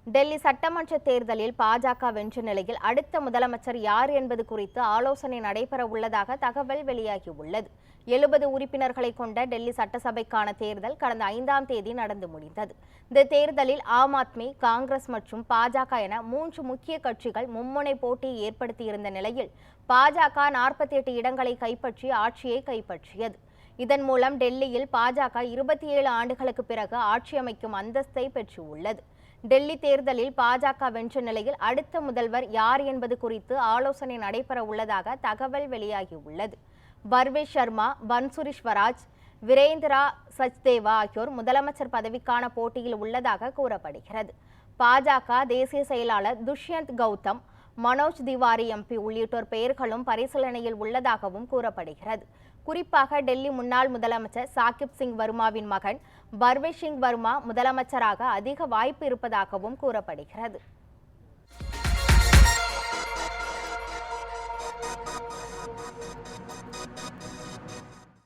டெல்லி சட்டமன்ற தேர்தலில் பாஜக வென்ற நிலையில் அடுத்த முதலமைச்சர் யார் என்பது குறித்து ஆலோசனை நடைபெற உள்ளதாக தகவல் வெளியாகியுள்ளது. 70 உறுப்பினர்களை கொண்ட டெல்லி சட்டசபைக்கான தேர்தல் கடந்த 5ஆம் தேதி நடந்து முடிந்தது. இந்த தேர்தலில் ஆம் ஆத்மி, காங்கிரஸ் மற்றும் பாஜக என 3 முக்கிய கட்சிகள் மும்முனை போட்டியை ஏற்படுத்தியிருந்த நிலையில் பாஜக 48 இடங்களை கைப்பற்றி ஆட்சியை கைப்பற்றியது. இதன் மூலம் டெல்லியில் பாஜக 27 ஆண்டுகளுக்கு பிறகு ஆட்சி அமைக்கும் அந்தஸ்தை பெற்றுள்ளது. டெல்லி தேர்தலில் பாஜக வென்ற நிலையில் அடுத்த முதல்வர் யார் என்பது குறித்து ஆலோசனை நடைபெற உள்ளதாக தகவல் வெளியாகியுள்ளது. பர்வேஷ் சர்மா, பன்சுரி ஸ்வராஜ், வீரேந்திரா சச்தேவா ஆகியோர் முதலமைச்சர் பதவிக்கான போட்டியில் உள்ளதாக கூறப்படுகிறது. பாஜக தேசிய செயலாளர் துஷ்யந்த் கௌதம், மனோஜ் திவாரி எம்பி உள்ளிட்டோர் பெயர்களும் பரிசீலனையில் உள்ளதாகவும் கூறப்படுகிறது. குறிப்பாக டெல்லி முன்னாள் முதலமைச்சர் சாகிப் சிங் வர்மாவின் மகன் பர்வேஷ் சிங் வர்மா முதலமைச்சராக அதிக வாய்ப்பு இருப்பதாகவும் கூறப்படுகிறது.